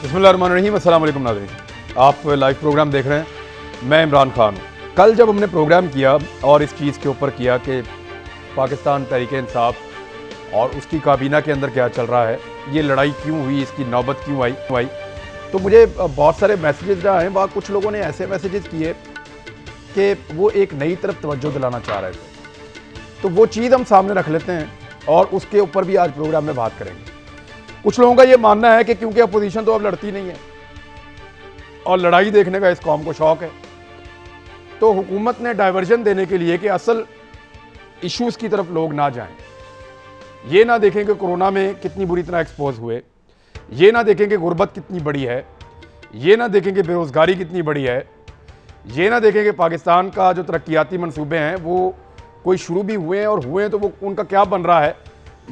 बिस्मिल्लाहिर्रहमानिर्रहीम, अस्सलाम वालेकुम नाज़रीन। आप लाइव प्रोग्राम देख रहे हैं, मैं इमरान खान हूँ। कल जब हमने प्रोग्राम किया और इस चीज़ के ऊपर किया कि पाकिस्तान तहरीक-ए-इंसाफ और उसकी काबीना के अंदर क्या चल रहा है, ये लड़ाई क्यों हुई, इसकी नौबत क्यों आई, तो मुझे बहुत सारे मैसेजेस जो आए, वहाँ कुछ लोगों ने ऐसे मैसेजेस किए कि वो एक नई तरफ तवज्जो दिलाना चाह रहे थे। तो वो चीज़ हम सामने रख लेते हैं और उसके ऊपर भी आज प्रोग्राम में बात करेंगे। कुछ लोगों का ये मानना है कि क्योंकि अपोजिशन तो अब लड़ती नहीं है और लड़ाई देखने का इस कौम को शौक है, तो हुकूमत ने डाइवर्जन देने के लिए कि असल इश्यूज़ की तरफ लोग ना जाएं, ये ना देखें कि कोरोना में कितनी बुरी तरह एक्सपोज हुए, ये ना देखें कि गुर्बत कितनी बड़ी है, ये ना देखें कि बेरोज़गारी कितनी बड़ी है, ये ना देखें कि पाकिस्तान का जो तरक्याती मंसूबे हैं वो कोई शुरू भी हुए हैं और हुए हैं तो वो उनका क्या बन रहा है,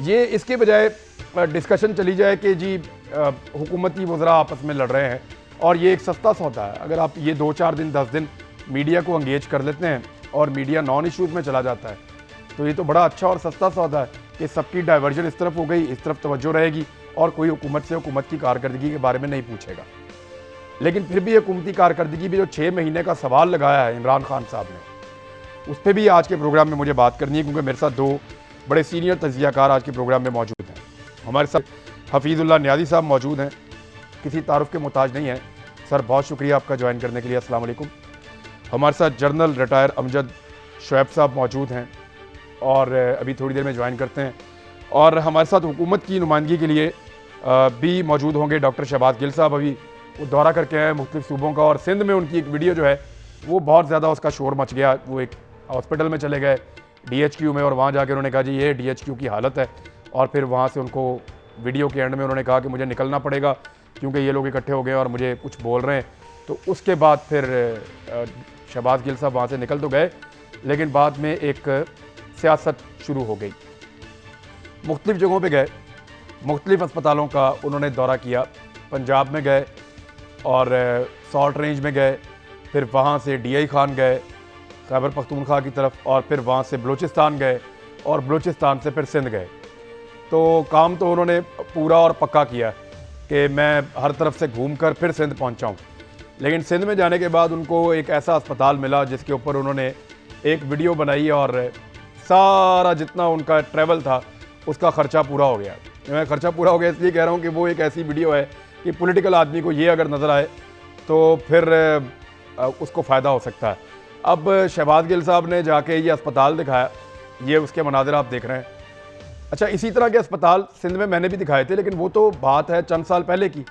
ये इसके बजाय डिस्कशन चली जाए कि जी हुकूमती वज़रा आपस में लड़ रहे हैं और ये एक सस्ता सौदा है। अगर आप ये 2-4 दिन 10 दिन मीडिया को एंगेज कर लेते हैं और मीडिया नॉन इश्यूज़ में चला जाता है, तो ये तो बड़ा अच्छा और सस्ता सौदा है कि सबकी डाइवर्जन इस तरफ हो गई, इस तरफ तवज्जो रहेगी और कोई हुकूमत से हुकूमत की कारकर्दगी के बारे में नहीं पूछेगा। लेकिन फिर भी हुकूमती कारकर्दगी भी जो 6 महीने का सवाल लगाया है इमरान खान साहब ने, उस पर भी आज के प्रोग्राम में मुझे बात करनी है, क्योंकि मेरे साथ 2 बड़े सीनियर तज्ज़ियाकार आज के प्रोग्राम में मौजूद हैं। हमारे साथ हफीज़ुल्लाह नियाज़ी साहब मौजूद हैं, किसी तारुफ के मोहताज नहीं हैं। सर, बहुत शुक्रिया आपका ज्वाइन करने के लिए। अस्सलाम वालेकुम। हमारे साथ जनरल रिटायर अमजद शुएब साहब मौजूद हैं और अभी थोड़ी देर में ज्वाइन करते हैं। और हमारे साथ हुकूमत की नुमाइंदगी के लिए भी मौजूद होंगे डॉक्टर शहबाज गिल साहब। अभी वो दौरा करके आए मुख्तलिफ सूबों का और सिंध में उनकी एक वीडियो जो है वो बहुत ज़्यादा उसका शोर मच गया। वो एक हॉस्पिटल में चले गए DHQ में और वहाँ जाकर उन्होंने कहा जी ये DHQ की हालत है, और फिर वहाँ से उनको वीडियो के एंड में उन्होंने कहा कि मुझे निकलना पड़ेगा क्योंकि ये लोग इकट्ठे हो गए और मुझे कुछ बोल रहे हैं। तो उसके बाद फिर शहबाज गिल साहब वहाँ से निकल तो गए, लेकिन बाद में एक सियासत शुरू हो गई। मुख्तलिफ़ जगहों पे गए, मुख्तलिफ़ अस्पतालों का उन्होंने दौरा किया। पंजाब में गए और सॉल्ट रेंज में गए, फिर वहाँ से DI खान गए खैबर पख्तूनख्वा की तरफ, और फिर वहाँ से बलूचिस्तान गए और बलूचिस्तान से फिर सिंध गए। तो काम तो उन्होंने पूरा और पक्का किया कि मैं हर तरफ से घूमकर फिर सिंध पहुंचा हूं। लेकिन सिंध में जाने के बाद उनको एक ऐसा अस्पताल मिला जिसके ऊपर उन्होंने एक वीडियो बनाई और सारा जितना उनका ट्रैवल था उसका ख़र्चा पूरा हो गया। मैं ख़र्चा पूरा हो गया इसलिए कह रहा हूं कि वो एक ऐसी वीडियो है कि पॉलिटिकल आदमी को ये अगर नज़र आए तो फिर उसको फ़ायदा हो सकता है। अब शहबाज गिल साहब ने जाके ये अस्पताल दिखाया, ये उसके मनाज़िर आप देख रहे हैं। अच्छा, इसी तरह के अस्पताल सिंध में मैंने भी दिखाए थे, लेकिन वो तो बात है चंद साल पहले की।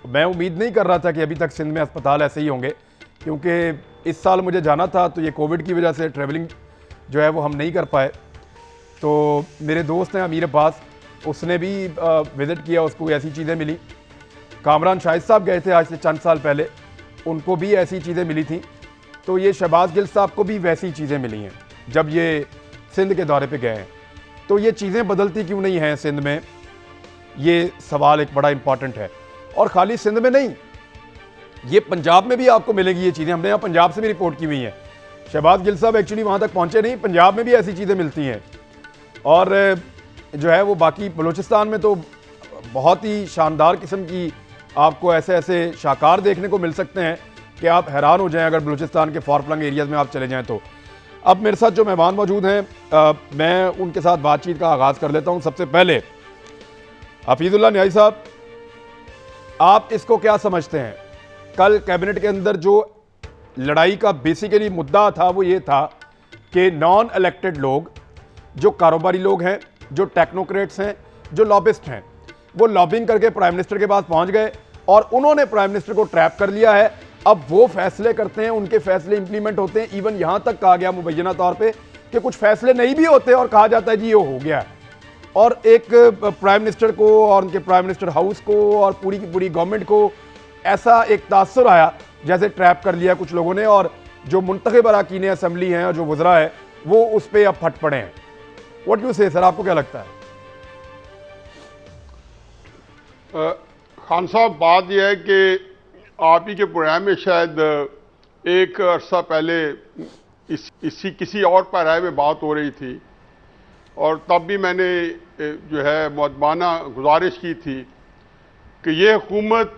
मैं उम्मीद नहीं कर रहा था कि अभी तक सिंध में अस्पताल ऐसे ही होंगे, क्योंकि इस साल मुझे जाना था तो ये कोविड की वजह से ट्रैवलिंग जो है वो हम नहीं कर पाए। तो मेरे दोस्त हैं अमीर अब्बास, उसने भी विज़िट किया, उसको ऐसी चीज़ें मिली। कामरान शाहिद साहब गए थे आज से चंद साल पहले, उनको भी ऐसी चीज़ें मिली थी। तो ये शहबाज गिल साहब को भी वैसी चीज़ें मिली हैं जब ये सिंध के दौरे पे गए हैं। तो ये चीज़ें बदलती क्यों नहीं हैं सिंध में, ये सवाल एक बड़ा इंपॉर्टेंट है। और खाली सिंध में नहीं, ये पंजाब में भी आपको मिलेगी ये चीज़ें। हमने यहाँ पंजाब से भी रिपोर्ट की हुई हैं। शहबाज गिल साहब एक्चुअली वहाँ तक पहुँचे नहीं, पंजाब में भी ऐसी चीज़ें मिलती हैं। और जो है वो बाकी बलूचिस्तान में तो बहुत ही शानदार किस्म की आपको ऐसे ऐसे शाकार देखने को मिल सकते हैं कि आप हैरान हो जाएं अगर बलूचिस्तान के फार फ्लंग एरियाज़ में आप चले जाएं तो। अब मेरे साथ जो मेहमान मौजूद हैं मैं उनके साथ बातचीत का आगाज़ कर लेता हूं। सबसे पहले हफीज़ुल्लाह नियाज़ी साहब, आप इसको क्या समझते हैं? कल कैबिनेट के अंदर जो लड़ाई का बेसिकली मुद्दा था वो ये था कि नॉन इलेक्टेड लोग, जो कारोबारी लोग हैं, जो टेक्नोक्रेट्स हैं, जो लॉबिस्ट हैं, वो लॉबिंग करके प्राइम मिनिस्टर के पास पहुंच गए और उन्होंने प्राइम मिनिस्टर को ट्रैप कर लिया है। अब वो फैसले करते हैं, उनके फैसले इंप्लीमेंट होते हैं। इवन यहां तक कहा गया मुबैना तौर पे कि कुछ फैसले नहीं भी होते और कहा जाता है जी ये हो गया। और एक प्राइम मिनिस्टर को और उनके प्राइम मिनिस्टर हाउस को और पूरी की पूरी गवर्नमेंट को ऐसा एक तासुर आया जैसे ट्रैप कर लिया कुछ लोगों ने, और जो मुंतखब अरकान असम्बली हैं और जो वज़रा है वो उस पर अब फट पड़े हैं। व्हाट यू से सर, आपको क्या लगता है? खान साहब, बात यह है कि आप ही के प्रोग्राम में शायद एक अरसा पहले इसी किसी और पैराए में बात हो रही थी और तब भी मैंने जो है मुअद्दबाना गुजारिश की थी कि ये हुकूमत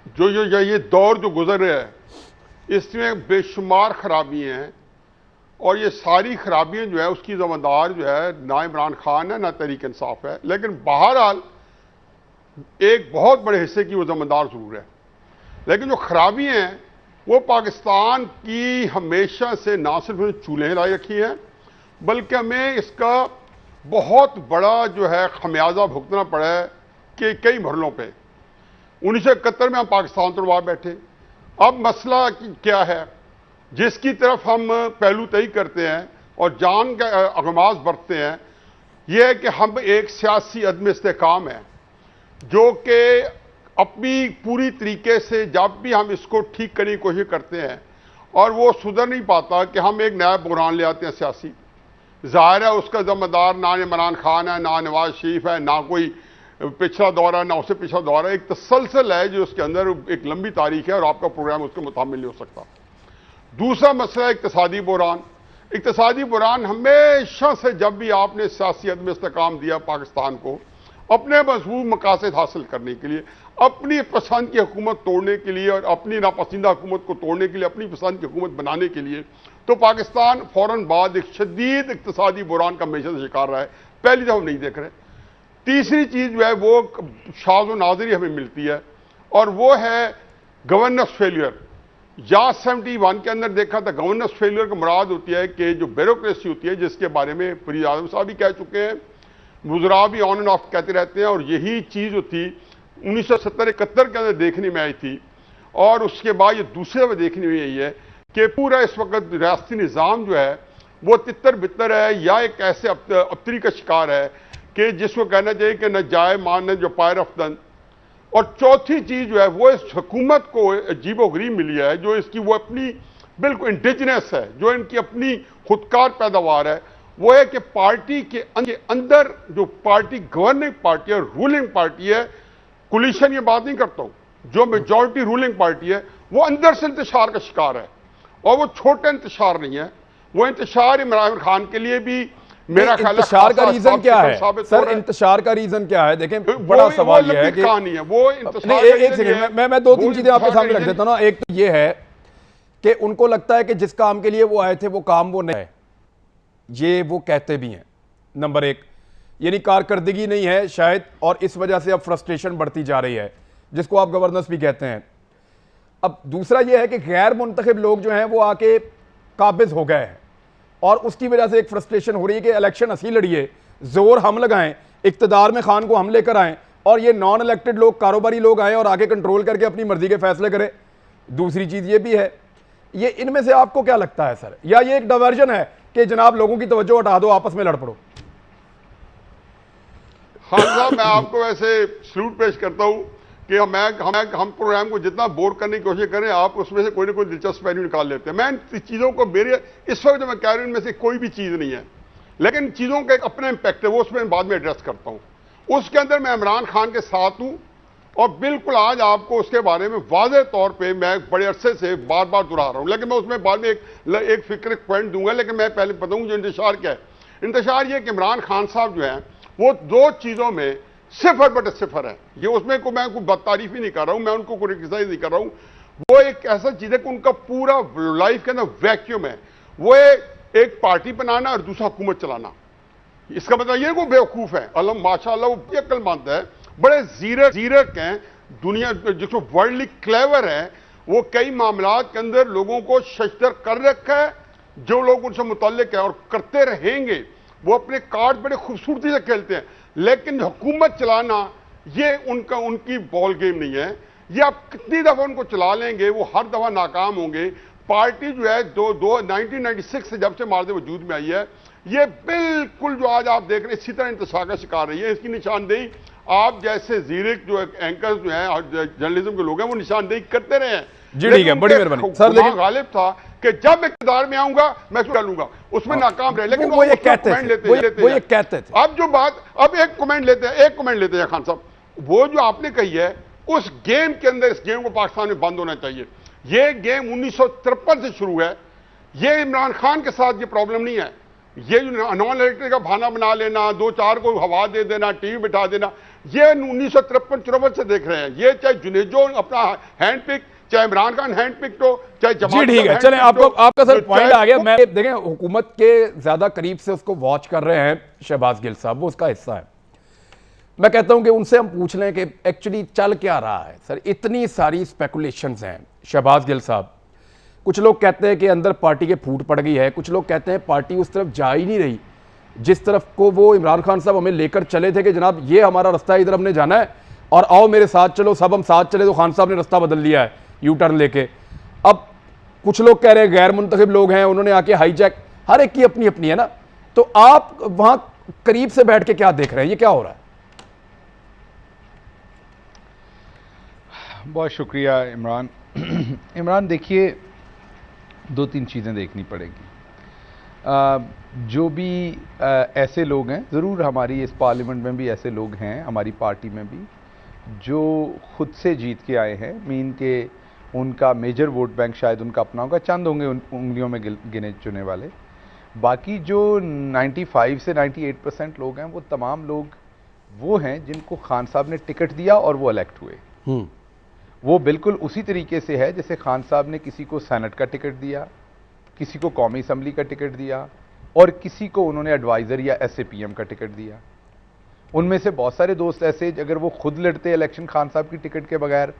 ये दौर जो गुजर रहा है इसमें बेशुमार खराबियां हैं और ये सारी खराबियां जो है उसकी ज़िम्मेदार जो है ना इमरान खान है ना तहरीक इंसाफ है, लेकिन बहरहाल एक बहुत बड़े हिस्से की वो ज़िम्मेदार ज़रूर है। लेकिन जो खराबियां हैं वो पाकिस्तान की हमेशा से ना सिर्फ चूल्हे लाई रखी हैं बल्कि हमें इसका बहुत बड़ा जो है खमियाजा भुगतना पड़ा है कि कई मरलों पे। 1971 में हम पाकिस्तान तोड़वा बैठे। अब मसला क्या है जिसकी तरफ हम पहलू तय करते हैं और जान का अगमाज बरतते हैं, यह है कि हम एक सियासी अदम इस्तेकाम है जो कि अपनी पूरी तरीके से जब भी हम इसको ठीक करने की कोशिश करते हैं और वो सुधर नहीं पाता कि हम एक नया बुरान ले आते हैं सियासी। जाहिर है उसका जिम्मेदार ना इमरान खान है, ना नवाज शरीफ है, ना कोई पिछला दौर है, ना उससे पिछला दौर है। एक तसलसल है जो उसके अंदर एक लंबी तारीख है और आपका प्रोग्राम उसके मुताबिक नहीं हो सकता। दूसरा मसला इक्तिसादी बुरान। इक्तिसादी बुरान हमेशा से जब भी आपने सियासी अदम इस्तेकाम दिया पाकिस्तान को अपने मजबूत मकासद हासिल करने के लिए, अपनी पसंद की हुकूमत तोड़ने के लिए और अपनी नापसंदा हुकूमत को तोड़ने के लिए, अपनी पसंद की हुकूमत बनाने के लिए, तो पाकिस्तान फौरन बाद एक शदीद इक्तिसादी बुरान का हमेशा से शिकार रहा है। पहली दफा हम नहीं देख रहे। तीसरी चीज जो है वो शाज़ व नाज़िरी हमें मिलती है और वो है गवर्नेंस फेलियर। या 71 के अंदर देखा था गवर्नेंस फेलियर का मुराद होती है कि जो ब्यूरोक्रेसी होती है जिसके बारे में फरीद आजम साहब भी कह चुके हैं, वुज़रा भी ऑन एंड ऑफ कहते रहते हैं, और यही चीज जो थी 1970-71 के अंदर देखने में आई थी और उसके बाद ये दूसरे में देखने में आई है कि पूरा इस वक्त रियासती निज़ाम जो है वो तितर बितर है या एक ऐसे अबतरी का शिकार है कि जिसको कहना चाहिए कि न जाए मान जो पायर अफदन। और चौथी चीज जो है वो इस हुकूमत को अजीबोगरीब मिली है जो इसकी वो अपनी बिल्कुल इंडिजिनस है, जो इनकी अपनी खुदकार पैदावार है, वो है कि पार्टी के अंदर जो पार्टी गवर्निंग पार्टी है, रूलिंग पार्टी है, कोलिशन ये बात नहीं करता हूं, जो मेजॉरिटी रूलिंग पार्टी है वो अंदर से इंतशार का शिकार है और वो छोटे इंतशार नहीं है। वो इंतशार इमरान खान के लिए भी मेरा ख्याल है इंतशार का रीजन क्या है सर? इंतशार का रीजन क्या है? देखें बड़ा सवाल यह है कि कहानी है वो इंतशार। एक सेकंड, मैं दो तीन चीजें आपके सामने रख देता हूं ना। एक तो ये है कि उनको लगता है कि जिस काम के लिए वो आए थे वो काम वो नहीं है, ये वो कहते भी हैं। नंबर एक, यानी कारकर्दगी नहीं है शायद, और इस वजह से अब फ्रस्ट्रेशन बढ़ती जा रही है जिसको आप गवर्नेंस भी कहते हैं। अब दूसरा यह है कि गैर मुंतखब लोग जो हैं वो आके काबिज हो गए हैं और उसकी वजह से एक फ्रस्ट्रेशन हो रही है कि इलेक्शन असली लड़िए, जोर हम लगाएं, इक्तदार में खान को हम लेकर आएं और ये नॉन इलेक्टेड लोग, कारोबारी लोग आए और आगे कंट्रोल करके अपनी मर्जी के फैसले करें। दूसरी चीज ये भी है, ये इनमें से आपको क्या लगता है सर, या ये एक डाइवर्जन है कि जनाब लोगों की तवज्जो हटा दो, आपस में लड़ पड़ो? हाँ साहब, मैं आपको वैसे सल्यूट पेश करता हूं कि हम प्रोग्राम को जितना बोर करने की कोशिश करें आप उसमें से कोई ना कोई दिलचस्प पहलू निकाल लेते हैं। मैं इन चीज़ों को, मेरे इस वक्त जो मैं कह रहा हूं इनमें से कोई भी चीज़ नहीं है, लेकिन चीज़ों का एक अपना इंपैक्ट है, वो उसमें बाद में एड्रेस करता हूं। उसके अंदर मैं इमरान खान के साथ हूं और बिल्कुल आज आपको उसके बारे में वाज़ेह तौर पर मैं बड़े अरसे से बार बार दोहरा रहा हूँ, लेकिन मैं उसमें बाद में एक फिक्र पॉइंट दूंगा। लेकिन मैं पहले बताऊँ जो इंतशार क्या है। इंतशार ये कि इमरान खान साहब जो है वो दो चीज़ों में सिफर बटे सिफर है। ये उसमें को मैं कोई बदतारीफ ही नहीं कर रहा हूं, मैं उनको कोई क्रिटिसाइज नहीं कर रहा हूं। वो एक ऐसा चीज है कि उनका पूरा लाइफ के अंदर वैक्यूम है। वो एक पार्टी बनाना और दूसरा हुकूमत चलाना। इसका मतलब ये वो बेवकूफ है, अलम माशाअल्लाह वो अक्लमंद है, बड़े जीरक हैं, दुनिया जिसको वर्ल्डली क्लेवर है। वो कई मामलात के अंदर लोगों को शशदर कर रखा है, जो लोग उनसे मुतल्लिक है और करते रहेंगे। वो अपने कार्ड बड़े खूबसूरती से खेलते हैं, लेकिन हुकूमत चलाना ये उनकी बॉल गेम नहीं है। ये आप कितनी दफा उनको चला लेंगे वो हर दफा नाकाम होंगे। पार्टी जो है 1996 से जब से मारदे वजूद में आई है, ये बिल्कुल जो आज आप देख रहे हैं इसी तरह इंतशार का शिकार रही है। इसकी निशानदेही आप जैसे जीरिक जो एंकर्स जो हैं और जर्नलिज्म के लोग हैं वो निशानदेही करते रहे हैं। जी ठीक है, बड़ी मेहरबानी सर। लेकिन गालिब था कि जब इक़्तिदार में आऊंगा मैं उसको डालूंगा, उसमें नाकाम रहे। लेकिन वो ये कहते थे। अब जो बात, अब एक कमेंट लेते हैं खान साहब, वो जो आपने कही है उस गेम के अंदर, इस गेम को पाकिस्तान में बंद होना चाहिए। ये गेम 1953 से शुरू है। ये इमरान खान के साथ ये प्रॉब्लम नहीं है, ये जो नॉन इलेक्ट्रिक का बहाना बना लेना, दो चार को हवा दे देना, टीवी बिठा देना, ये 1953-54 से देख रहे हैं। ये चाहे जुनेजो अपना हैंड पिक, चाहे इमरान खान हैंड पिक हो, चाहे जी जमात ठीक है, चले आपका सर पॉइंट आ गया। मैं देखें हुकूमत के ज्यादा करीब से उसको वॉच कर रहे हैं शहबाज गिल साहब, वो उसका हिस्सा है। मैं कहता हूं कि उनसे हम पूछ लें कि एक्चुअली चल क्या रहा है सर। इतनी सारी स्पेकुलेशंस हैं शहबाज गिल साहब। कुछ लोग कहते हैं कि अंदर पार्टी के फूट पड़ गई है, कुछ लोग कहते हैं पार्टी उस तरफ जा ही नहीं रही जिस तरफ को वो इमरान खान साहब हमें लेकर चले थे कि जनाब ये हमारा रास्ता है, इधर हमने जाना है और आओ मेरे साथ चलो। सब हम साथ चले तो खान साहब ने रास्ता बदल लिया है यू टर्न लेके। अब कुछ लोग कह रहे हैं गैर मुंतखब लोग हैं, उन्होंने आके हाईजैक, हर एक की अपनी अपनी है ना। तो आप वहां करीब से बैठ के क्या देख रहे हैं, ये क्या हो रहा है? बहुत शुक्रिया इमरान। इमरान देखिए, दो तीन चीज़ें देखनी पड़ेगी। जो भी ऐसे लोग हैं, ज़रूर हमारी इस पार्लियामेंट में भी ऐसे लोग हैं, हमारी पार्टी में भी, जो खुद से जीत के आए हैं। मीन के उनका मेजर वोट बैंक शायद उनका अपना होगा, चंद होंगे उंगलियों में गिने चुने वाले। बाकी जो 95 से 98% लोग हैं, वो तमाम लोग वो हैं जिनको खान साहब ने टिकट दिया और वो इलेक्ट हुए। वो बिल्कुल उसी तरीके से है जैसे खान साहब ने किसी को सेनेट का टिकट दिया, किसी को कौमी असम्बली का टिकट दिया और किसी को उन्होंने एडवाइज़र या SAPM का टिकट दिया। उनमें से बहुत सारे दोस्त ऐसे, अगर वो खुद लड़ते इलेक्शन खान साहब की टिकट के बगैर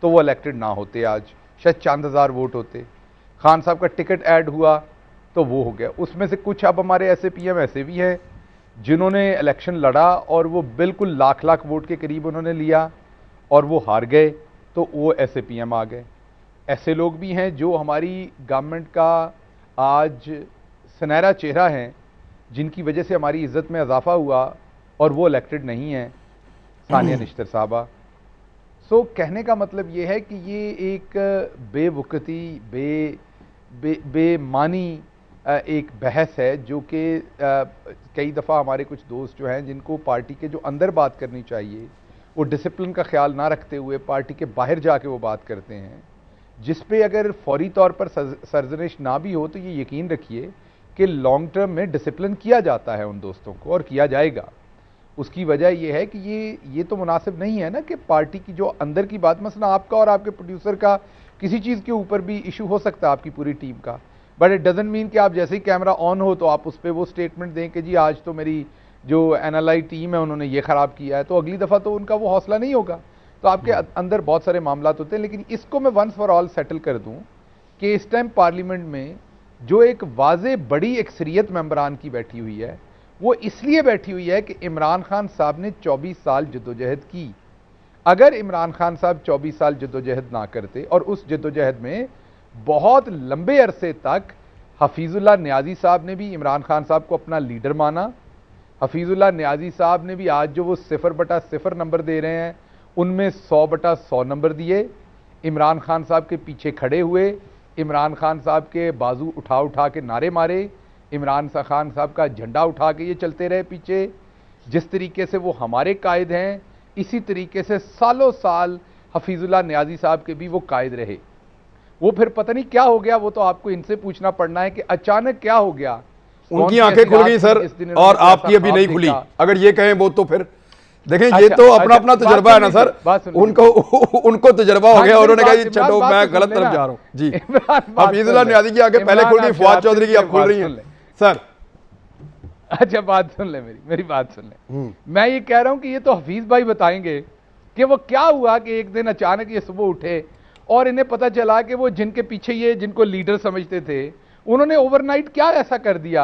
तो वो इलेक्टेड ना होते, आज शायद चंद हज़ार वोट होते। खान साहब का टिकट ऐड हुआ तो वो हो गया। उसमें से कुछ अब हमारे SAPM ऐसे भी हैं जिन्होंने इलेक्शन लड़ा और वो बिल्कुल लाख लाख वोट के करीब उन्होंने लिया और वो हार गए, तो वो SAPM आ गए। ऐसे लोग भी हैं जो हमारी गवर्नमेंट का आज सुनहरा चेहरा हैं, जिनकी वजह से हमारी इज़्ज़त में इजाफा हुआ और वो इलेक्टेड नहीं है, सानिया निश्तर साहबा। सो कहने का मतलब ये है कि ये एक बेवकूफ़ी बेमानी एक बहस है जो कि कई दफ़ा हमारे कुछ दोस्त जो हैं जिनको पार्टी के जो अंदर बात करनी चाहिए वो डिसिप्लिन का ख्याल ना रखते हुए पार्टी के बाहर जाके वो बात करते हैं, जिस पे अगर फौरी तौर पर सरजनिश ना भी हो तो ये यकीन रखिए कि लॉन्ग टर्म में डिसिप्लिन किया जाता है उन दोस्तों को और किया जाएगा। उसकी वजह यह है कि ये तो मुनासिब नहीं है ना कि पार्टी की जो अंदर की बात, मसला आपका और आपके प्रोड्यूसर का किसी चीज़ के ऊपर भी इशू हो सकता है आपकी पूरी टीम का, बट इट डजंट मीन कि आप जैसे ही कैमरा ऑन हो तो आप उस पर वो स्टेटमेंट दें कि जी आज तो मेरी जो एनालाई टीम है उन्होंने ये ख़राब किया है, तो अगली दफ़ा तो उनका वो हौसला नहीं होगा। तो आपके अंदर बहुत सारे मामला होते हैं। लेकिन इसको मैं वंस फॉर ऑल सेटल कर दूं कि इस टाइम पार्लियामेंट में जो एक वाज़े बड़ी अक्सरियत मेंबरान की बैठी हुई है, वो इसलिए बैठी हुई है कि इमरान खान साहब ने 24 साल जद्दोजहद की। अगर इमरान खान साहब 24 साल जद्दोजहद ना करते और उस जद्दोजहद में बहुत लंबे अरसे तक हफीजुल्लाह न्याजी साहब ने भी इमरान खान साहब को अपना लीडर माना, हफीजुल्लाह न्याजी साहब ने भी आज जो वो 0/0 नंबर दे रहे हैं उनमें 100/100 नंबर दिए, इमरान खान साहब के पीछे खड़े हुए, इमरान खान साहब के बाजू उठा उठा के नारे मारे, इमरान खान साहब का झंडा उठा के ये चलते रहे पीछे। जिस तरीके से वो हमारे कायद हैं, इसी तरीके से सालों साल हफीजुल्लाह न्याजी साहब के भी वो कायद रहे। वो फिर पता नहीं क्या हो गया, वो तो आपको इनसे पूछना पड़ना है कि अचानक क्या हो गया। उनकी आंखें खुल गई सर और आपकी अभी नहीं खुली, अगर ये कहें वो तो फिर देखें। ये तो अपना अपना तजुर्बा है ना सर, उनको तजुर्बा हो गया, उन्होंने कहा छोड़ो मैं गलत तरफ जा रहा हूं जी। हफीजुल्लाह न्याजी की आंखें पहले खुल गई, फवाद चौधरी की अब खुल रही हैं सर। अच्छा बात सुन ले, मेरी बात सुन ले। मैं ये कह रहा हूं कि ये तो हफीज भाई बताएंगे कि वो क्या हुआ कि एक दिन अचानक ये सुबह उठे और इन्हें पता चला कि वो जिनके पीछे ये जिनको लीडर समझते थे उन्होंने ओवरनाइट क्या ऐसा कर दिया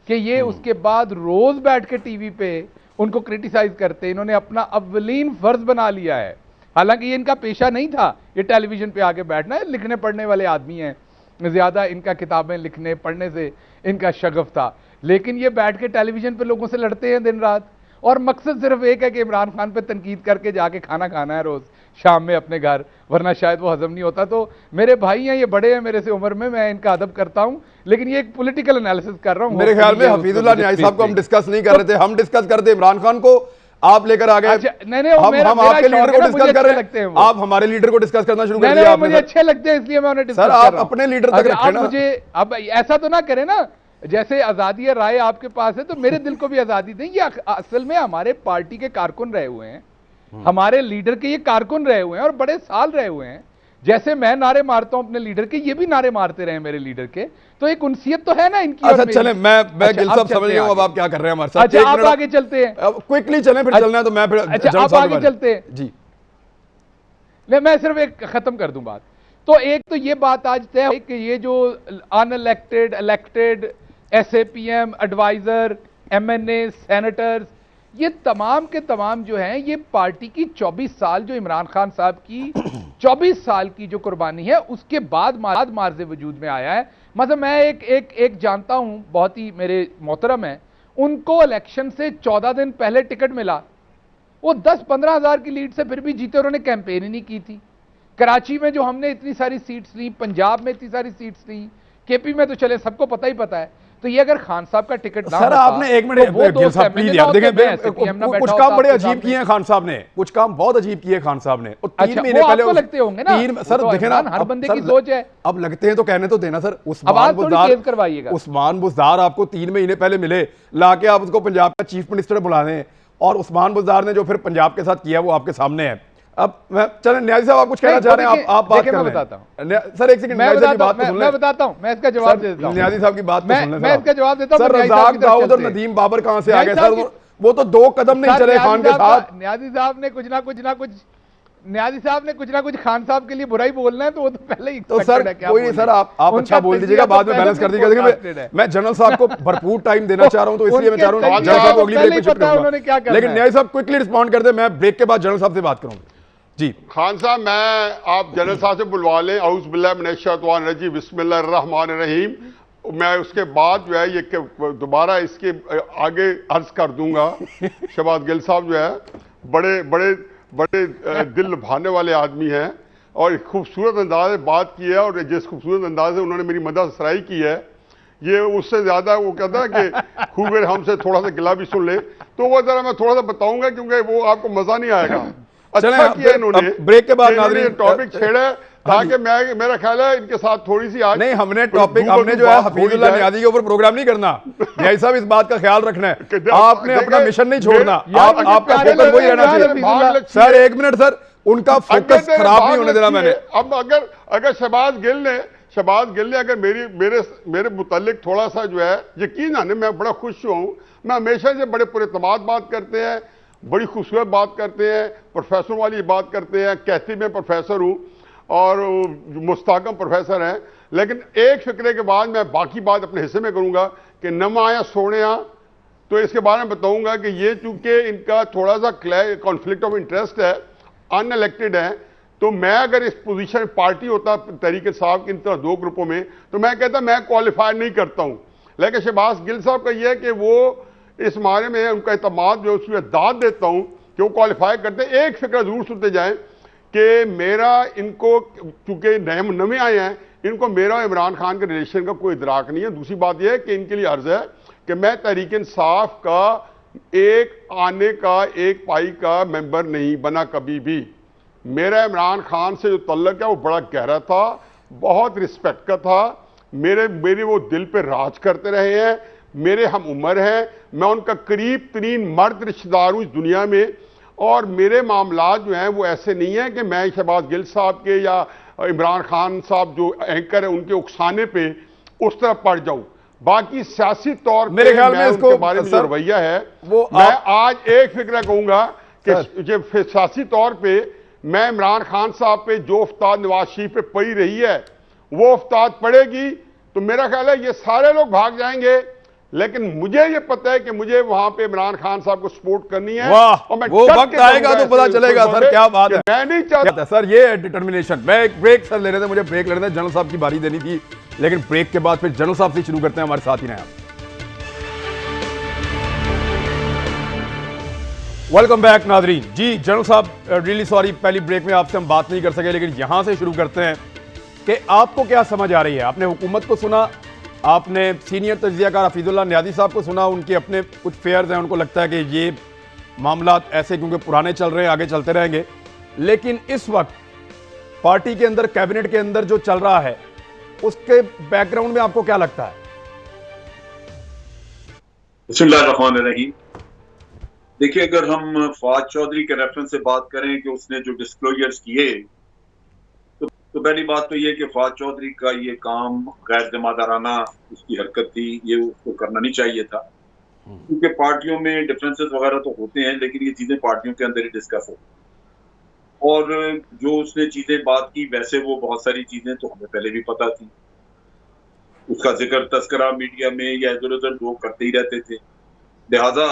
कि ये उसके बाद रोज बैठ के टीवी पे उनको क्रिटिसाइज करते। इन्होंने अपना अव्वलीन फर्ज बना लिया है, हालांकि ये इनका पेशा नहीं था ये टेलीविजन पे आके बैठना है। लिखने पढ़ने वाले आदमी हैं, ज्यादा इनका किताबें लिखने पढ़ने से इनका शगफ था, लेकिन ये बैठ के टेलीविजन पे लोगों से लड़ते हैं दिन रात और मकसद सिर्फ एक है कि इमरान खान पे तनकीद करके जाके खाना खाना है रोज शाम में अपने घर, वरना शायद वो हजम नहीं होता। तो मेरे भाई हैं, ये बड़े हैं मेरे से उम्र में, मैं इनका अदब करता हूं, लेकिन ये एक पॉलिटिकल एनालिसिस कर रहा हूं। मेरे ख्याल में हफीजुल्लाह न्याजी साहब को हम डिस्कस नहीं कर रहे थे, हम डिस्कस करते इमरान खान को, आप लेकर आ गए। अच्छा, नहीं, हम आपके लीडर को डिस्कस कर रहे हैं, आप हमारे लीडर को डिस्कस करना शुरू कर दिया। मुझे अच्छे लगते हैं इसलिए मैं उन्हें डिस्कस कर रहा हूं। सर आप अपने लीडर तक रखें ना। मुझे अब ऐसा तो ना करें ना जैसे आजादी राय आपके पास है तो मेरे दिल को भी आजादी दें। ये असल में हमारे पार्टी के कारकुन रहे हुए हैं, हमारे लीडर के ये कारकुन रहे हुए हैं और बड़े साल रहे हुए हैं। जैसे मैं नारे मारता हूं अपने लीडर के, ये भी नारे मारते रहे मेरे लीडर के, तो एक उनसियत तो है ना इनकी। अच्छा चले, मैं गिल साहब समझ गया हूं अब आप क्या कर रहे हैं हमारे साथ। अच्छा आप आगे चलते हैं, क्विकली चलें, फिर चलना है तो मैं फिर। अच्छा आप आगे चलते हैं जी। मैं सिर्फ एक खत्म कर दूं बात। तो एक तो ये बात आज तय है कि ये जो unelected, elected, SAPM, adviser, MNA, senators, ये तमाम के तमाम जो हैं, ये पार्टी की 24 साल जो इमरान खान साहब की 24 साल की जो कुर्बानी है उसके बाद मार्जे वजूद में आया है। मतलब मैं एक जानता हूं, बहुत ही मेरे मोहतरम है, उनको इलेक्शन से 14 दिन पहले टिकट मिला, वो 10-15 हजार की लीड से फिर भी जीते, उन्होंने कैंपेन ही नहीं की थी। कराची में जो हमने इतनी सारी सीट्स ली, पंजाब में इतनी सारी सीट्स ली, KP में तो चले सबको पता ही पता है। तो ये अगर खान साहब का टिकट ना सर होता, आपने एक मिनट गिल साहब प्लीज यार देखें, कुछ काम बड़े अजीब किए हैं खान साहब ने, कुछ काम बहुत अजीब किए खान साहब ने। 3 महीने पहले आपको लगते होंगे ना, सर देखे ना, हर बंदे की सोच है। अब लगते हैं तो कहने तो देना सर। उस्मान बुज़दार आपको 3 महीने पहले मिले, लाके आप उसको पंजाब का चीफ मिनिस्टर बुला दें, और उस्मान बुज़दार ने जो फिर पंजाब के साथ किया वो आपके सामने है। अब मैं चलें, न्याजी साहब आप कुछ कहना चाह रहे हैं, आप बात कर, मैं बताता हूं सर। एक सेकंड, मैं बताता हूं, मैं इसका जवाब देता हूं। न्याजी साहब की बात तो सुन लें, मैं इसका जवाब देता हूं। सर रज़ाक दाऊद और नदीम बाबर कहां से आ गए सर? वो तो 2 कदम नहीं चले खान के साथ। न्याजी साहब ने कुछ ना कुछ खान साहब के लिए बुराई बोलना है, तो वो तो पहले ही तो सर कोई नहीं सर, आप अच्छा बोल दीजिएगा, बाद में बैलेंस कर दीजिएगा। मैं जनरल साहब को भरपूर टाइम देना चाह रहा हूं, तो इसलिए मैं चाह रहा हूं जनरल साहब को अगली ब्रेक में शिफ्ट करूंगा। लेकिन न्याजी साहब क्विकली रिस्पॉन्ड कर दे, मैं ब्रेक के बाद जनरल साहब से बात करूंगा। जी खान साहब, मैं आप जनरल साहब से बुलवा लें, औज़ु बिल्लाहि मिनश शैतानिर रजीम, बिस्मिल्लाहिर रहमानिर रहीम। मैं उसके बाद जो है ये दोबारा इसके आगे अर्ज कर दूंगा। शहबाज गिल साहब जो है बड़े बड़े बड़े दिल लुभाने वाले आदमी हैं, और खूबसूरत अंदाज से बात की है, और जिस खूबसूरत अंदाज से उन्होंने मेरी मदद सराही की है, ये उससे ज्यादा वो कहता है कि खूब हमसे थोड़ा सा गिला भी सुन ले, तो वो जरा मैं थोड़ा सा बताऊंगा, क्योंकि वो आपको मजा नहीं आएगा। अच्छा किया इन्होंने ब्रेक के बाद नाज़रीन टॉपिक छेड़ा, ताकि मेरा ख्याल है इनके साथ थोड़ी सी आज नहीं, हमने टॉपिक हमने जो है हफीजुल्लाह नियाज़ी के ऊपर प्रोग्राम नहीं करना। न्याज़ी साहब इस बात का ख्याल रखना है, आपने अपना मिशन नहीं छोड़ना, आपका फोकस वही रहना चाहिए। सर 1 मिनट सर, उनका फोकस खराब नहीं होने देना मैंने। अब अगर शहबाज गिल ने अगर मेरे मुतालिक थोड़ा सा जो है यकीन आने, मैं बड़ा खुश हूँ। मैं हमेशा से बड़े पुरएतमाद बात करते हैं, बड़ी खूबसूरत बात करते हैं, प्रोफेसर वाली बात करते हैं, कहती मैं प्रोफेसर हूँ और मुस्तकम प्रोफेसर हैं। लेकिन एक फिक्रे के बाद मैं बाकी बात अपने हिस्से में करूँगा कि नमा आया सोने आ, तो इसके बारे में बताऊँगा कि ये चूँकि इनका थोड़ा सा कॉन्फ्लिक्ट ऑफ इंटरेस्ट है, अनइलेक्टेड है, तो मैं अगर इस पोजीशन पार्टी होता तहरीक इंसाफ की इन तरह 2 ग्रुपों में, तो मैं कहता मैं क्वालिफाई नहीं करता हूँ। लेकिन शहबाज गिल साहब का यह है कि वो इस मारे में उनका इतमाद जो उसमें दाद देता हूं कि वो क्वालिफाई करते। एक फिक्र जरूर सुनते जाएं कि मेरा इनको, चूंकि नए आए हैं, इनको मेरा इमरान खान के रिलेशन का कोई इदराक नहीं है। दूसरी बात यह है कि इनके लिए अर्ज है कि मैं तहरीक इंसाफ का एक आने का, एक पाई का मेंबर नहीं बना कभी भी। मेरा इमरान खान से जो तल्लक है वो बड़ा गहरा था, बहुत रिस्पेक्ट का था, मेरे वो दिल पे राज करते रहे हैं, मेरे हम उम्र हैं, मैं उनका करीब तरीन मर्द रिश्तेदार हूँ इस दुनिया में, और मेरे मामला जो हैं वो ऐसे नहीं है कि मैं शहबाज गिल साहब के या इमरान खान साहब जो एंकर है उनके उकसाने पे उस तरफ पड़ जाऊं। बाकी सियासी तौर मेरे ख्याल में इसको बारे में जो रवैया है वो मैं आज एक फिक्र कहूंगा कि जो सियासी तौर पे मैं इमरान खान साहब पे जो उफ्ताद नवाज शरीफ पे पड़ी रही है वो उफ्ताद पड़ेगी, तो मेरा ख्याल है ये सारे लोग भाग जाएंगे। लेकिन मुझे ये पता है कि मुझे वहां पे इमरान खान साहब को सपोर्ट करनी है, और मैं वो वक्त आएगा तो पता चलेगा सर क्या बात है। मैं नहीं चाहता सर, ये डिटर्मिनेशन। मैं एक ब्रेक सर ले रहे थे, मुझे ब्रेक लेने थे, जनरल साहब की बारी देनी थी, लेकिन ब्रेक के बाद फिर जनरल साहब से शुरू करते हैं। हमारे साथ ही रहे आप। वेलकम बैक नाजरीन। जी जनरल साहब, रियली सॉरी पहली ब्रेक में आपसे हम बात नहीं कर सके, लेकिन यहां से शुरू करते हैं कि आपको क्या समझ आ रही है। आपने हुकूमत को सुना, आपने सीनियर तज्जियाकार हफीजुल्लाह नियाज़ी साहब को सुना, उनके अपने कुछ फेयर्स हैं, उनको लगता है कि ये मामला ऐसे क्योंकि पुराने चल रहे हैं, आगे चलते रहेंगे। लेकिन इस वक्त पार्टी के अंदर, कैबिनेट के अंदर जो चल रहा है, उसके बैकग्राउंड में आपको क्या लगता है? बिस्मिल्लाहिर्रहमानिर्रहीम। देखिए, अगर हम फवाद चौधरी के रेफरेंस से बात करें कि उसने जो डिस्क्लोजर्स किए, तो पहली बात तो ये कि फवाद चौधरी का ये काम गैर जिम्मेदाराना उसकी हरकत थी, ये उसको करना नहीं चाहिए था, क्योंकि पार्टियों में डिफरेंसेस वगैरह तो होते हैं, लेकिन ये चीजें पार्टियों के अंदर ही डिस्कस होती हैं। और जो उसने चीजें बात की, वैसे वो बहुत सारी चीजें तो हमें पहले भी पता थी, उसका जिक्र तस्करा मीडिया में या इधर उधर लोग करते ही रहते थे। लिहाजा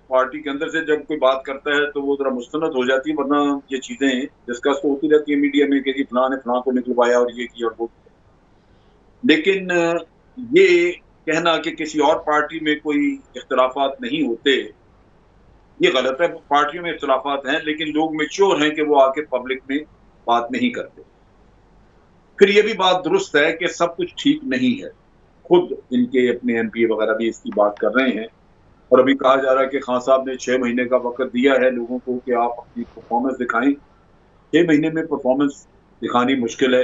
पार्टी के अंदर से जब कोई बात करता है तो वो जरा मुस्तनद हो जाती है, वरना ये चीजें डिस्कस तो होती रहती है मीडिया में कि जी फलां ने फलां को निकलवाया और ये किया और वो किया। लेकिन ये कहना कि किसी और पार्टी में कोई इख्तलाफात नहीं होते, ये गलत है। पार्टियों में इख्तलाफात हैं, लेकिन लोग मेच्योर हैं कि वो आके पब्लिक में बात नहीं करते। फिर ये भी बात दुरुस्त है कि सब कुछ ठीक नहीं है, खुद इनके अपने एमपी वगैरह भी इसकी बात कर रहे हैं। और अभी कहा जा रहा है कि खान साहब ने 6 महीने का वक्त दिया है लोगों को कि आप अपनी परफॉर्मेंस दिखाएं। 6 महीने में परफॉर्मेंस दिखानी मुश्किल है।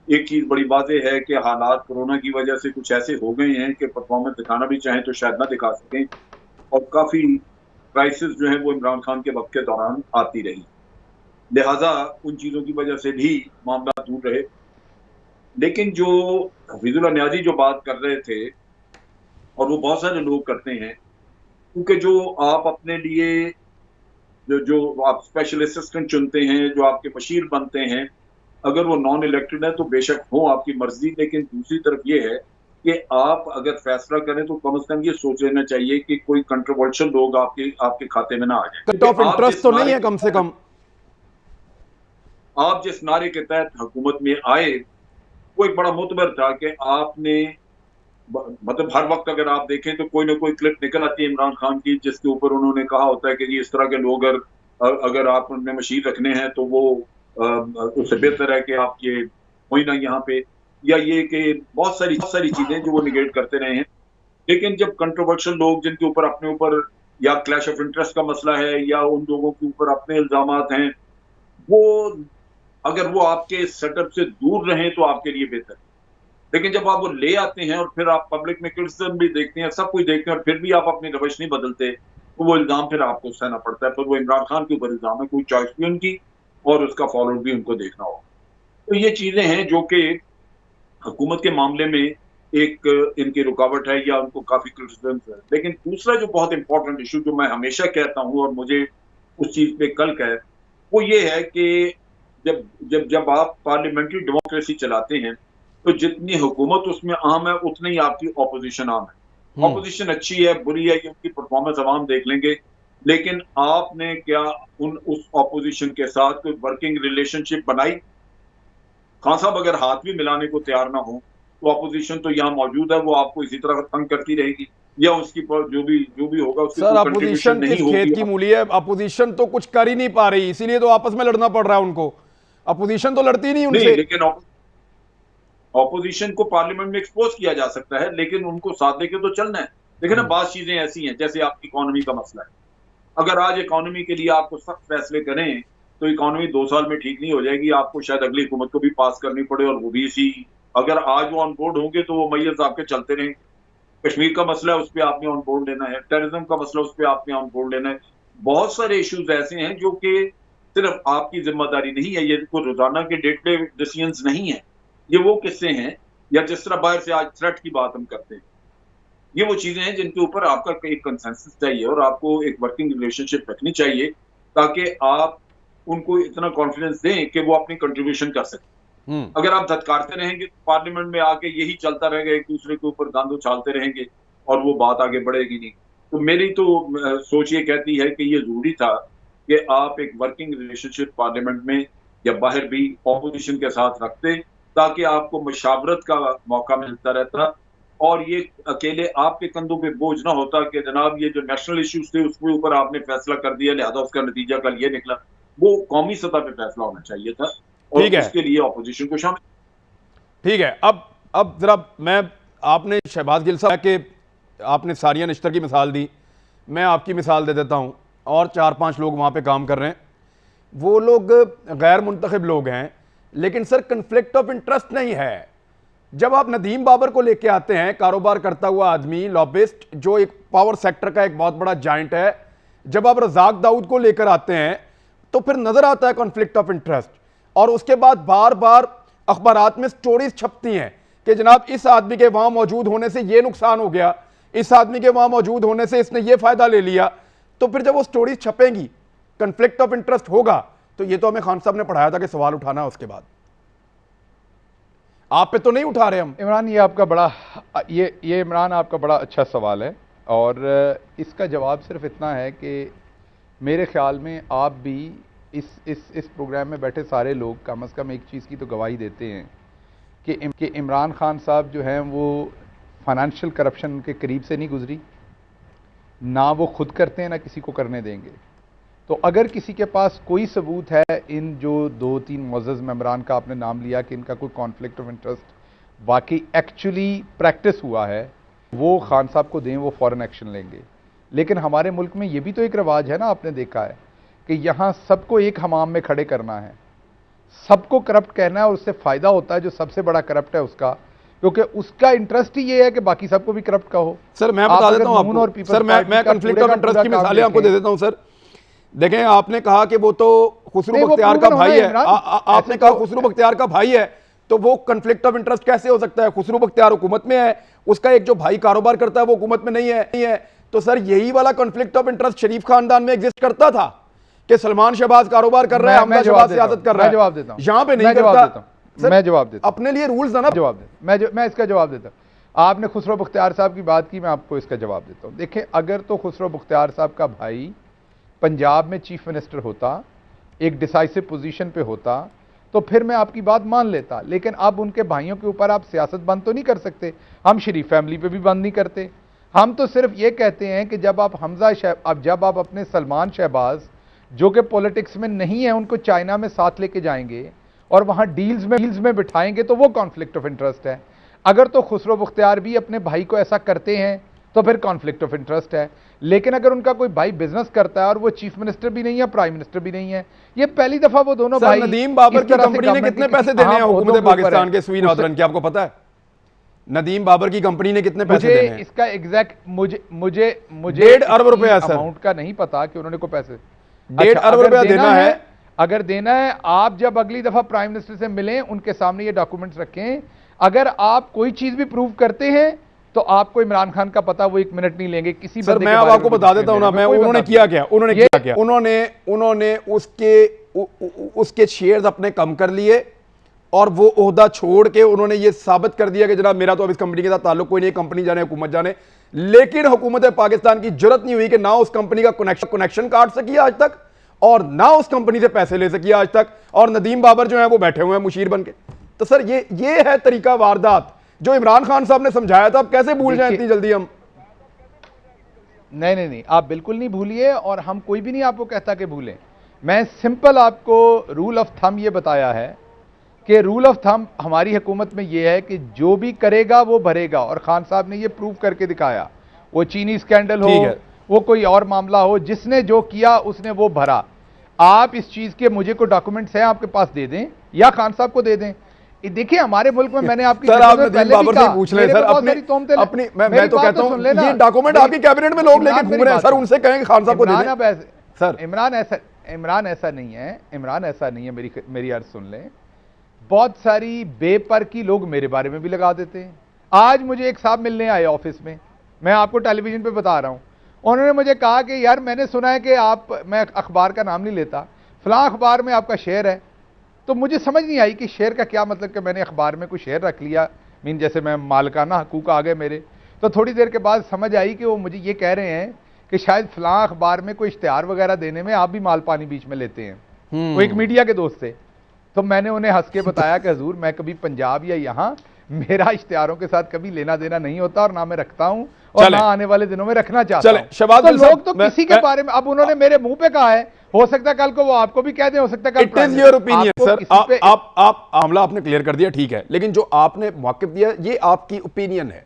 एक चीज बड़ी वाज़ेह है कि हालात कोरोना की वजह से कुछ ऐसे हो गए हैं कि परफॉर्मेंस दिखाना भी चाहें तो शायद ना दिखा सकें, और काफी क्राइसिस जो है वो इमरान खान के वक्त के दौरान आती रही। लिहाजा उन चीजों की वजह से भी मामला दूर रहे। लेकिन जो हफीजुल्लाह न्याजी जो बात कर रहे थे, और वो बहुत सारे लोग करते हैं, क्योंकि जो आप अपने लिए जो आप स्पेशल असिस्टेंट चुनते हैं, जो आपके मशीर बनते हैं, अगर वो नॉन इलेक्टेड है तो बेशक हो आपकी मर्जी, लेकिन दूसरी तरफ ये है कि आप अगर फैसला करें तो कम से कम ये सोच लेना चाहिए कि कोई कंट्रोवर्शियल लोग आपके आपके खाते में ना आ जाए। कट ऑफ इंटरेस्ट तो नहीं है कम से कम? आप जिस नारे के तहत हुकूमत में आए वो एक बड़ा मुतबर था कि आपने, मतलब हर वक्त अगर आप देखें तो कोई ना कोई क्लिप निकल आती है इमरान खान की जिसके ऊपर उन्होंने कहा होता है कि जी इस तरह के लोग अगर आप उनमें मशीर रखने हैं तो वो उससे बेहतर है कि आप ये हो ही ना यहाँ पे, या ये कि बहुत सारी चीजें जो वो निगेट करते रहे हैं। लेकिन जब कंट्रोवर्शियल लोग जिनके ऊपर अपने ऊपर या क्लैश ऑफ इंटरेस्ट का मसला है या उन लोगों के ऊपर अपने इल्जामात हैं, वो अगर वो आपके सेटअप से दूर रहें तो आपके लिए बेहतर है। लेकिन जब आप वो ले आते हैं और फिर आप पब्लिक में क्रिटिसिज्म भी देखते हैं, सब कुछ देखते हैं, और फिर भी आप अपनी रवश नहीं बदलते, तो वो इल्जाम फिर आपको सहना पड़ता है। फिर वो इमरान खान के ऊपर इल्जाम है, कोई चॉइस भी उनकी और उसका फॉलो भी उनको देखना होगा। तो ये चीजें हैं जो कि हुकूमत के मामले में एक इनकी रुकावट है या उनको काफी क्रिटिसिज्म है। लेकिन दूसरा जो बहुत इंपॉर्टेंट इशू जो मैं हमेशा कहता हूं और मुझे उस चीज पे कल्क है, वो ये है कि जब जब जब आप पार्लियामेंट्री डेमोक्रेसी चलाते हैं तो जितनी हुकूमत उसमें आम है उतनी ही आपकी ऑपोजिशन आम है। ऑपोजिशन अच्छी है बुरी है ये उनकी परफॉर्मेंस अवाम देख लेंगे, लेकिन आपने क्या उस ऑपोजिशन के साथ कोई वर्किंग रिलेशनशिप बनाई? खान साहब अगर हाथ भी मिलाने को तैयार ना हो तो ऑपोजिशन तो यहाँ मौजूद है, वो आपको इसी तरह तंग करती रहेगी, या उसकी जो भी होगा उसकी सर, कोई अपोजिशन कंट्रीब्यूशन किस नहीं खेत होगी। की मूली है? अपोजिशन तो कुछ कर ही नहीं पा रही, इसीलिए तो आपस में लड़ना पड़ रहा है उनको। अपोजिशन तो लड़ती नहीं उनसे। लेकिन ऑपोजिशन को पार्लियामेंट में एक्सपोज किया जा सकता है, लेकिन उनको साथ लेके तो चलना है। देखिए ना, बात चीजें ऐसी हैं जैसे आपकी इकोनॉमी का मसला है। अगर आज इकोनॉमी के लिए आपको सख्त फैसले करें तो इकोनॉमी 2 साल में ठीक नहीं हो जाएगी, आपको शायद अगली हुकूमत को भी पास करनी पड़े, और वो भी इसी, अगर आज वो ऑन बोर्ड होंगे तो वो मैय्यज आपके चलते रहें। कश्मीर का मसला है उस पर आपने ऑन बोर्ड लेना है, टेररिज्म का मसला उस पर आपने ऑन बोर्ड लेना है। बहुत सारे इश्यूज ऐसे हैं जो कि सिर्फ आपकी जिम्मेदारी नहीं है, ये कोई रोजाना के डे टू डे डिसीजंस नहीं है, ये वो किस्से हैं, या जिस तरह बाहर से आज थ्रेट की बात हम करते हैं, ये वो चीजें हैं जिनके ऊपर आपका एक कंसेंसस चाहिए और आपको एक वर्किंग रिलेशनशिप रखनी चाहिए ताकि आप उनको इतना कॉन्फिडेंस दें कि वो अपनी कंट्रीब्यूशन कर सकें। अगर आप धत्कारते रहेंगे तो पार्लियामेंट में आके यही चलता रहेगा, एक दूसरे के ऊपर गंद उछालते रहेंगे और वो बात आगे बढ़ेगी नहीं। तो मेरी तो सोच ये कहती है कि ये जरूरी था कि आप एक वर्किंग रिलेशनशिप पार्लियामेंट में या बाहर भी ऑपोजिशन के साथ रखते, ताकि आपको मशावरत का मौका मिलता रहता और ये अकेले आपके कंधों पे बोझ ना होता कि जनाब ये जो नेशनल इश्यूज थे उसके ऊपर आपने फैसला कर दिया, लिहाजा उसका नतीजा कल ये निकला। वो कौमी सतह पे फैसला होना चाहिए था और उसके लिए ऑपोजिशन को शामिल। ठीक है, अब जरा मैं, आपने शहबाज गिल साहब के, आपने सारिया निश्तर की मिसाल दी, मैं आपकी मिसाल दे देता हूं, और 4-5 लोग वहां पे काम कर रहे हैं, वो लोग गैर मुंतखब लोग हैं, लेकिन सर कन्फ्लिक्ट ऑफ इंटरेस्ट नहीं है। जब आप नदीम बाबर को लेके आते हैं, कारोबार करता हुआ आदमी, लॉबिस्ट, जो एक पावर सेक्टर का एक बहुत बड़ा जाइंट है, जब आप रजाक दाऊद को लेकर आते हैं तो फिर नजर आता है कॉन्फ्लिक्ट ऑफ इंटरेस्ट। और उसके बाद बार बार अखबारात में स्टोरीज छपती हैं कि जनाब इस आदमी के वहां मौजूद होने से ये नुकसान हो गया, इस आदमी के वहां मौजूद होने से इसने ये फायदा ले लिया। तो फिर जब वो स्टोरीज छपेंगी, कॉन्फ्लिक्ट ऑफ इंटरेस्ट होगा, तो ये तो हमें खान साहब ने पढ़ाया था कि सवाल उठाना है उसके बाद। आप पे तो नहीं उठा रहे हम। इमरान, ये आपका बड़ा ये इमरान आपका बड़ा अच्छा सवाल है, और इसका जवाब सिर्फ इतना है कि मेरे ख्याल में आप भी इस प्रोग्राम में बैठे सारे लोग कम से कम एक चीज़ की तो गवाही देते हैं कि इमरान खान साहब जो हैं वो फाइनेंशियल करप्शन के करीब से नहीं गुजरी, ना वो खुद करते हैं ना किसी को करने देंगे। तो अगर किसी के पास कोई सबूत है, इन जो 2-3 मुअज़्ज़ज़ मेंबरान का आपने नाम लिया कि इनका कोई कॉन्फ्लिक्ट ऑफ इंटरेस्ट वाकई एक्चुअली प्रैक्टिस हुआ है, वो खान साहब को दें, वो फ़ौरन एक्शन लेंगे। लेकिन हमारे मुल्क में ये भी तो एक रिवाज है ना, आपने देखा है कि यहाँ सबको एक हमाम में खड़े करना है, सबको करप्ट कहना है, और उससे फ़ायदा होता है जो सबसे बड़ा करप्ट है उसका, क्योंकि उसका इंटरेस्ट ही ये है कि बाकी सबको भी करप्ट कहो। सर मैं बता देता हूं आपको, सर मैं कॉन्फ्लिक्ट ऑफ इंटरेस्ट की मिसालें आपको दे देता हूं। सर देखें, आपने कहा कि वो तो खुसरू बख्तियार का भाई है, आपने कहा खुसरू बख्तियार का भाई है, तो वो कॉन्फ्लिक्ट ऑफ इंटरेस्ट कैसे हो सकता है? खुसरू बख्तियार हुकूमत में है, उसका एक जो भाई कारोबार करता है वो हुकूमत में नहीं है। तो सर यही वाला कॉन्फ्लिक्ट ऑफ इंटरेस्ट शरीफ खानदान में एग्जिस्ट करता था कि सलमान शहबाज कारोबार कर रहा है, हमजा शहबाज सियासत कर रहा है। जवाब देता हूं, यहां पे नहीं करता। मैं जवाब देता हूं, अपने लिए रूल्स है ना। जवाब दे, मैं इसका जवाब देता हूं। आपने खुसरो बख्तियार साहब की बात की, मैं आपको इसका जवाब देता हूं। देखें, अगर तो खुसरो बख्तियार साहब का भाई पंजाब में चीफ मिनिस्टर होता, एक डिसाइसिव पोजीशन पे होता, तो फिर मैं आपकी बात मान लेता। लेकिन अब उनके भाइयों के ऊपर आप सियासत बंद तो नहीं कर सकते, हम शरीफ फैमिली पे भी बंद नहीं करते। हम तो सिर्फ ये कहते हैं कि जब आप जब आप अपने सलमान शहबाज जो कि पॉलिटिक्स में नहीं है, उनको चाइना में साथ लेके जाएंगे और वहां डील्स में बिठाएंगे, तो वो कॉन्फ्लिक्ट ऑफ इंटरेस्ट है। अगर तो खुसरो बख्तियार भी अपने भाई को ऐसा करते हैं तो फिर कॉन्फ्लिक्ट ऑफ इंटरेस्ट है। लेकिन अगर उनका कोई भाई बिजनेस करता है और वो चीफ मिनिस्टर भी नहीं है, प्राइम मिनिस्टर भी नहीं है, ये पहली दफा वो दोनों भाई। नदीम बाबर की कंपनी ने कितने पैसे देने हैं हुकूमत पाकिस्तान के सुई नौदरन की, आपको पता है? नदीम बाबर की कंपनी ने कितने पैसे देने हैं? इसका एग्जैक्ट मुझे 1.5 अरब रुपया सर, अमाउंट का नहीं पता कि उन्होंने को पैसे 1.5 अरब रुपया देना है। अगर देना है, आप जब अगली दफा प्राइम मिनिस्टर से मिलें, उनके सामने ये डॉक्यूमेंट्स रखें। अगर आप कोई चीज भी प्रूव करते हैं तो आपको इमरान खान का पता वो 1 मिनट नहीं लेंगे किसी। सर मैं अब आपको बता देता हूं ना, मैं उन्होंने किया क्या, उन्होंने उसके शेयर्स अपने कम कर लिए और वो ओहदा छोड़ के उन्होंने ये साबित कर दिया कि जनाब मेरा तो अब इस कंपनी के साथ ताल्लुक कोई नहीं, कंपनी जाने हुकूमत जाने। लेकिन हुकूमत पाकिस्तान की जरूरत नहीं हुई कि ना उस कंपनी का कनेक्शन काट सकी आज तक और ना उस कंपनी से पैसे ले सकी आज तक, और नदीम बाबर जो है वो बैठे हुए हैं मुशीर बन के। तो सर ये है तरीका वारदात जो इमरान खान साहब ने समझाया था। अब कैसे भूल जाएं इतनी जल्दी हम? नहीं, आप बिल्कुल नहीं भूलिए, और हम कोई भी नहीं आपको कहता कि भूलें। मैं सिंपल आपको रूल ऑफ थंब ये बताया है कि रूल ऑफ थंब हमारी हुकूमत में ये है कि जो भी करेगा वो भरेगा, और खान साहब ने ये प्रूव करके दिखाया। वो चीनी स्कैंडल हो, वो कोई और मामला हो, जिसने जो किया उसने वो भरा। आप इस चीज के मुझे कोई डॉक्यूमेंट्स हैं आपके पास, दे दें या खान साहब को दे दें। देखिए हमारे मुल्क में मैंने आपकी सर आप नदीम बाबर से पूछ लें सर, अपनी मैं तो कहता हूं ये डॉक्यूमेंट आपकी कैबिनेट में लोग लेके घूम रहे हैं सर, उनसे कहेंगे खान साहब को दे दें। सर इमरान ऐसा नहीं है, मेरी अर्ज सुन लें। बहुत सारी बेपर की लोग मेरे बारे में भी लगा देते हैं। आज मुझे एक साहब मिलने आए ऑफिस में, मैं आपको टेलीविजन पे बता रहा हूं। उन्होंने मुझे कहा कि यार मैंने सुना है कि मैं अखबार का नाम नहीं लेता, फलां अखबार में आपका शेयर है। तो मुझे समझ नहीं आई कि शेयर का क्या मतलब, कि मैंने अखबार में कोई शेयर रख लिया, मीन जैसे मैं मालिकाना हकूक आ गए मेरे। तो थोड़ी देर के बाद समझ आई कि वो मुझे ये कह रहे हैं कि शायद फलां अखबार में कोई इश्तिहार वगैरह देने में आप भी माल पानी बीच में लेते हैं। वो एक मीडिया के दोस्त थे। तो मैंने उन्हें हंस के बताया कि हजूर मैं कभी पंजाब या यहाँ, मेरा इश्तिहारों के साथ कभी लेना देना नहीं होता और ना मैं रखता हूं और ना आने वाले दिनों में रखना चाहता हूं। तो लोग तो किसी के बारे में, अब उन्होंने मेरे मुंह पे कहा है, हो सकता है कल को वो आपको भी कह दें, हो सकता है कल। It is your opinion sir, आप मामला आपने क्लियर कर दिया, ठीक है, लेकिन जो आपने मौक़िफ़ दिया ये आपकी ओपिनियन है।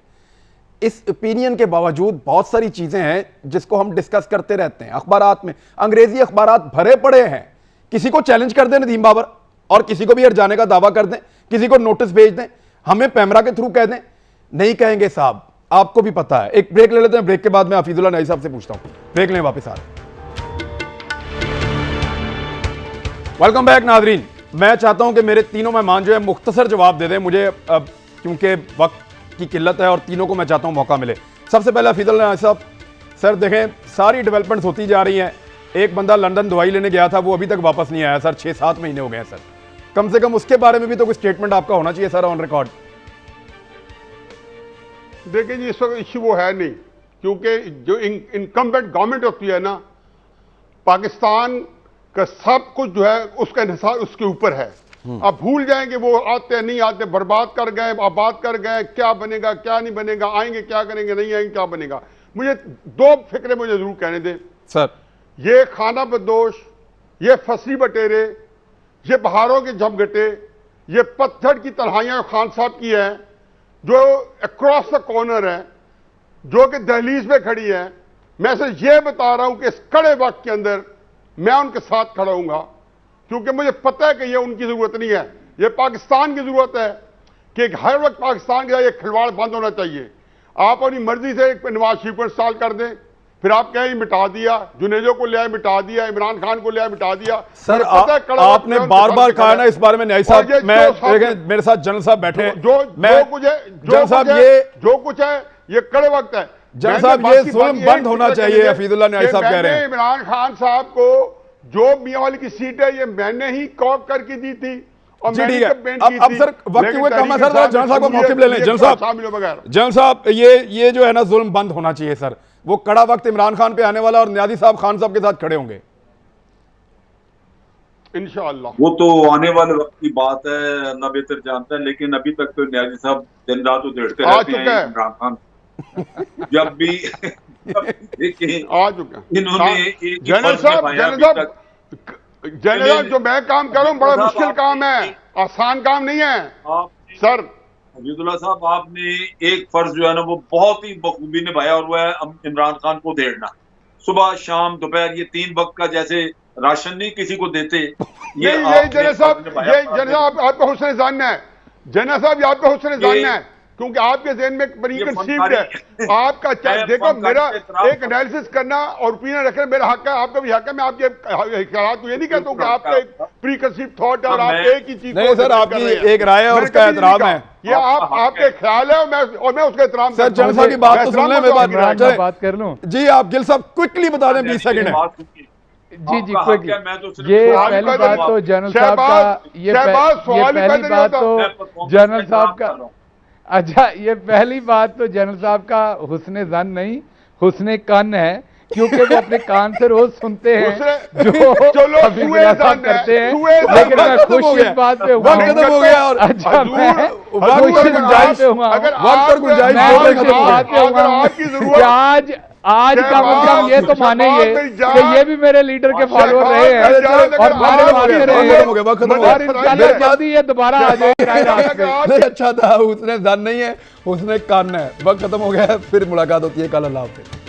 इस ओपिनियन के बावजूद बहुत सारी चीजें हैं जिसको हम डिस्कस करते रहते हैं। अखबारात में अंग्रेजी अखबारात भरे पड़े हैं, किसी को चैलेंज कर दें नदीम बाबर और किसी को भी हट जाने का दावा कर दें, किसी को नोटिस भेज दें। हमें पैमरा के थ्रू कह दें? नहीं कहेंगे साहब, आपको भी पता है। एक ब्रेक ले लेते हैं, ब्रेक के बाद मैं हफीजुल्ला न्याजी साहब से पूछता हूं। ब्रेक लें, वापस आ रहे हैं। वेलकम बैक नाजरीन। मैं चाहता हूं कि मेरे तीनों मेहमान जो है मुख्तसर जवाब दे दें मुझे, क्योंकि वक्त की किल्लत है और तीनों को मैं चाहता हूं मौका मिले। सबसे पहले हफीजुल्ला न्याजी साहब, सर देखें सारी डेवलपमेंट्स होती जा रही हैं। एक बंदा लंदन दवाई लेने गया था, वो अभी तक वापस नहीं आया सर, 6-7 महीने हो गए हैं सर। कम से कम उसके बारे में भी तो कोई स्टेटमेंट आपका होना चाहिए सर, ऑन रिकॉर्ड। देखिए जी, इस वक्त इश्यू वो है नहीं, क्योंकि जो इनकम्बेंट गवर्नमेंट होती है ना, पाकिस्तान का सब कुछ जो है उसका इंहिसार उसके ऊपर है। अब भूल जाएंगे वो आते नहीं आते, बर्बाद कर गए, आबाद कर गए, क्या बनेगा क्या नहीं बनेगा, आएंगे क्या करेंगे, नहीं आएंगे क्या बनेगा। मुझे दो फिक्रे मुझे जरूर कहने दें सर। ये खाना बदोश, ये फसली बटेरे, ये बहारों के झमघटे, ये पत्थर की तन्हाइयां खान साहब की है जो अक्रॉस द कॉर्नर है, जो कि दहलीज पे खड़ी है। मैं सिर्फ ये बता रहा हूं कि इस कड़े वक्त के अंदर मैं उनके साथ खड़ा हूंगा, क्योंकि मुझे पता है कि ये उनकी जरूरत नहीं है, ये पाकिस्तान की जरूरत है कि हर वक्त पाकिस्तान का ये खिलवाड़ बंद होना चाहिए। आप अपनी मर्जी से नवाज शरीफ को इंस्टॉल कर दें, फिर आप कहें मिटा दिया, जुनेजो को लिया मिटा दिया, इमरान खान को लिया मिटा दिया। सर आपने बार बार कहा ना इस बारे में न्याय साहब, मैं मेरे साथ जनरल साहब बैठे हैं, जो कुछ है जो कुछ है ये कड़े वक्त है। जनरल साहब ये जुल्म बंद होना चाहिए, हफीजुल्ला न्याय साहब कह रहे हैं। इमरान खान साहब को जो मियां वाली की सीट है ये मैंने ही कॉप करके दी थी और जी ठीक है। अब सर वक्त हुए कम है सर, जनरल साहब को मौके ले लें। जनरल साहब ये जो है ना जुल्म बंद होना चाहिए सर। वो कड़ा वक्त इमरान खान पे आने वाला और न्याजी साहब खान साहब के साथ खड़े होंगे इंशाअल्लाह। वो तो आने वाले वक्त की बात है, अल्लाह बेहतर जानता है, लेकिन अभी तक तो न्याजी साहब दिन रात उधेड़ते रहते हैं इमरान खान। जब भी आ चुका इन्होंने जनरल साहब जो मैं काम कर रहा हूं बड़ा मुश्किल काम है, आसान काम नहीं है सर। हफीजुल्ला साहब, आपने एक फर्ज जो है ना वो बहुत ही बखूबी निभाया और वो है इमरान खान को उधेड़ना। सुबह शाम दोपहर ये 3 वक्त का जैसे राशन नहीं किसी को देते, ये जनरल साहब आपका हुस्न जानना है, जनरल साहब आपका हुस्न जानना है, क्योंकि आपके ज़हन में प्रीकंसीव्ड है आपका। देखो मेरा एक एनालिसिस करना और ओपिनियन रखना मेरा हक है, आपका भी हक है। मैं आपके ख्याल ये नहीं कहता हूं कि आपका एक प्रीकंसीव्ड थॉट है और आप एक ही चीज नहीं सर, आपकी एक राय है और उसका एहतराम है। ये आपके ख्याल है और मैं उसका एहतराम सर। जनरल साहब की बात तो सुन लें, मैं बात कर लूं जी। आप गिल साहब क्विकली बता दें, 20 सेकंड है जी क्विकली। ये पहली बात तो जनरल साहब का, ये पहली बात तो जनरल साहब का, अच्छा ये पहली बात तो जनरल साहब का हुस्ने जन नहीं हुस्ने कान है, क्योंकि वो अपने कान से रोज सुनते हैं जो हफीजुल्ला साहब करते हैं। लेकिन मैं खुश इस बात पे हुआ, अच्छा मैं खुश इस बात पे हुआ आज कम से कम ये तो माने कि ये भी मेरे लीडर के फॉलोअर रहे हैं और मानते रहे हैं, जल्दी ये दोबारा आ जाएगी। अच्छा था, उसने जान नहीं है, उसने कान है। वक्त खत्म हो गया है, फिर मुलाकात होती है कल। अल्लाह हाफ़िज़।